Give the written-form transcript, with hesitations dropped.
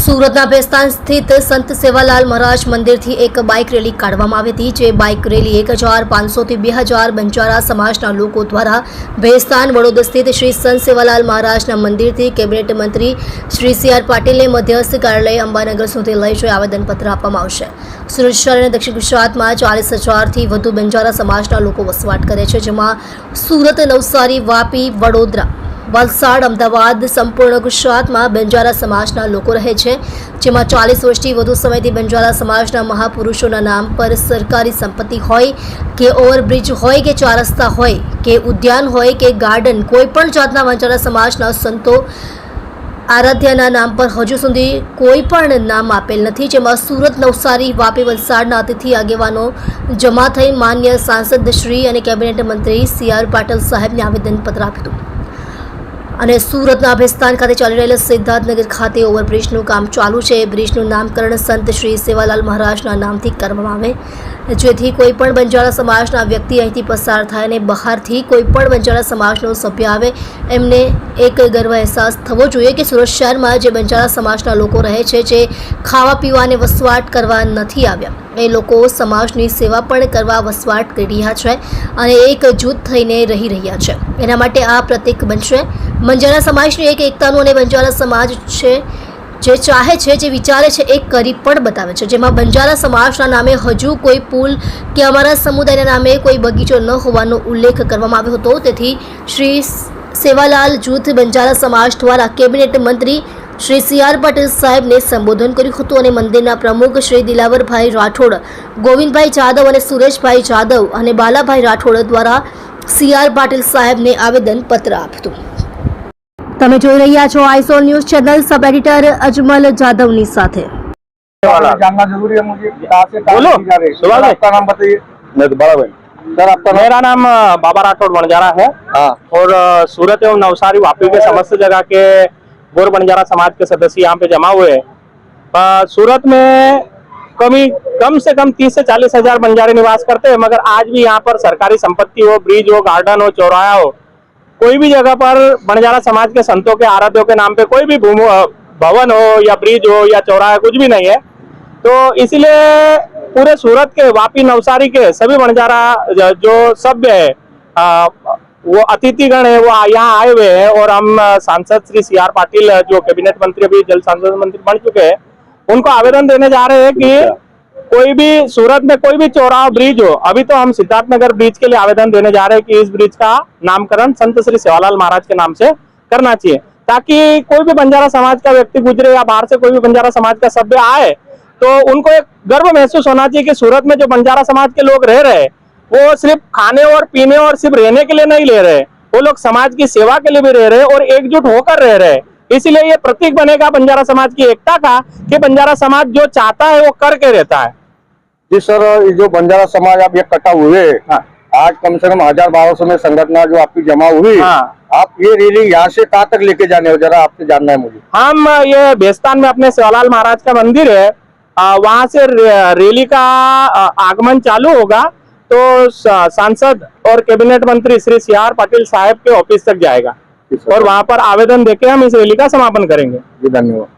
સુરતના ભેસ્તાન સ્થિત સંત સેવાલાલ મહારાજ મંદિરથી એક બાઇક રેલી કાઢવામાં આવી હતી, જે બાઇક રેલી 1500 થી 2000 બંજારા સમાજના લોકો દ્વારા ભેસ્તાન વડોદ સ્થિત શ્રી સંત સેવાલાલ મહારાજના મંદિરથી કેબિનેટ મંત્રી શ્રી સી આર પાટીલને મધ્યસ્થ કાર્યાલય અંબાનગર સુધી લઈ જઈ આવેદનપત્ર આપવામાં આવશે। સુરત શહેર અને દક્ષિણ ગુજરાતમાં 40,000થી વધુ બંજારા સમાજના લોકો વસવાટ કરે છે, જેમાં સુરત, નવસારી, વાપી, વડોદરા, વલસાડ, અમદાવાદ સંપૂર્ણ ગુજરાતમાં બંજારા સમાજના લોકો રહે છે, જેમાં 40 વર્ષથી વધુ સમયથી બંજારા સમાજના મહાપુરુષોના નામ પર સરકારી સંપત્તિ હોય કે ઓવરબ્રિજ હોય કે 4 રસ્તા હોય કે ઉદ્યાન હોય કે ગાર્ડન, કોઈ પણ જાતના બંજારા સમાજના સંતો આરાધ્યના નામ પર હજુ સુધી કોઈ પણ નામ આપેલ નથી, જેમાં સુરત, નવસારી, વાપી, વલસાડના અતિથિ આગેવાનો જમા થઈ માન્ય સાંસદ શ્રી અને કેબિનેટ મંત્રી સી આર પાટીલ સાહેબને આવેદનપત્ર આપ્યું અને સુરતના ભેસ્તાન ખાતે ચાલી રહેલા સિદ્ધાર્થનગર ખાતે ઓવરબ્રિજનું કામ ચાલુ છે। બ્રિજનું નામકરણ સંત શ્રી સેવાલાલ મહારાજના નામથી કરવામાં આવે, જેથી કોઈ પણ બંજારા સમાજના વ્યક્તિ અહીંથી પસાર થાય અને બહારથી કોઈ પણ બંજારા સમાજનો સભ્ય આવે, એમને એક ગર્વ અહેસાસ થવો જોઈએ કે સુરત શહેરમાં જે બંજારા સમાજના લોકો રહે છે, જે ખાવા પીવા અને વસવાટ કરવા નથી આવ્યા, એ લોકો સમાજની સેવા પણ કરવા વસવાટ કરી રહ્યા છે અને એક જૂથ થઈને રહી રહ્યા છે। એના માટે આ પ્રતીક બનશે। બંજારા સમાજની એક એકતાનું અને બંજારા સમાજ છે જે ચાહે છે, જે વિચારે છે, એ કરી પણ બતાવે છે, જેમાં બંજારા સમાજના નામે હજુ કોઈ પુલ કે અમારા સમુદાયના નામે કોઈ બગીચો ન હોવાનો ઉલ્લેખ કરવામાં આવ્યો હતો। તેથી શ્રી સેવાલાલ જૂથ બંજારા સમાજ દ્વારા કેબિનેટ મંત્રી શ્રી સી આર પાટીલ સાહેબને સંબોધન કર્યું હતું અને મંદિરના પ્રમુખ શ્રી દિલાવરભાઈ રાઠોડ, ગોવિંદભાઈ જાદવ અને સુરેશભાઈ જાદવ અને બાલાભાઈ રાઠોડ દ્વારા સી આર પાટીલ સાહેબને આવેદનપત્ર આપ્યું। તમે જોઈ રહ્યા છો આઈસોલ news channel, sub editor Ajmal Jadvani साथे। जानना जरूरी है मुझे, कहाँ से आपका नाम बताइए। सर आपका मेरा नाम बाबा राठौड़ बंजारा है। हाँ। और सूरत एवं नवसारी वापी के समस्त जगह के गोर बंजारा समाज के सदस्य यहाँ पे जमा हुए हैं। सूरत में कम से कम 30 से 40 हजार बंजारे निवास करते हैं, मगर आज भी यहाँ पर सरकारी संपत्ति हो, ब्रिज हो, गार्डन हो, चौराहा हो, कोई भी जगह पर बंजारा समाज के संतों के आराध्यों के नाम पे कोई भी भवन हो या ब्रिज हो या चौराहा, कुछ भी नहीं है। तो इसीलिए पूरे सूरत के, वापी, नवसारी के सभी बंजारा जो सभ्य है, वो अतिथिगण है, वो यहाँ आए हुए हैं और हम सांसद श्री सी आर पाटिल जो कैबिनेट मंत्री अभी जल संसाधन मंत्री बन चुके हैं, उनको आवेदन देने जा रहे हैं कि कोई भी सूरत में कोई भी चौराहा, ब्रिज हो, अभी तो हम सिद्धार्थनगर ब्रिज के लिए आवेदन देने जा रहे हैं कि इस ब्रिज का नामकरण संत श्री सेवालाल महाराज के नाम से करना चाहिए, ताकि कोई भी बंजारा समाज का व्यक्ति गुजरे या बाहर से कोई भी बंजारा समाज का सभ्य आए तो उनको एक गर्व महसूस होना चाहिए कि सूरत में जो बंजारा समाज के लोग रह रहे हैं, वो सिर्फ खाने और पीने और सिर्फ रहने के लिए नहीं ले रहे, वो लोग समाज की सेवा के लिए भी रह रहे और एकजुट होकर रह रहे। इसलिए ये प्रतीक बनेगा बंजारा समाज की एकता का कि बंजारा समाज जो चाहता है वो करके रहता है। जी सर, ये जो बंजारा समाज आप ये कटा हुए, हाँ। आज कम से कम 1000-1200 में संगठन जो आपकी जमा हुई, हाँ। आप ये रैली यहाँ से कहाँ तक लेके जाने हो, जरा आपसे जानना है मुझे। हम ये भेस्तान में अपने सेवालाल महाराज का मंदिर है, वहां से रैली का आगमन चालू होगा, तो सांसद और कैबिनेट मंत्री श्री सी आर पाटिल साहब के ऑफिस तक जाएगा और वहां पर आवेदन देके हम इस रैली का समापन करेंगे। जी धन्यवाद।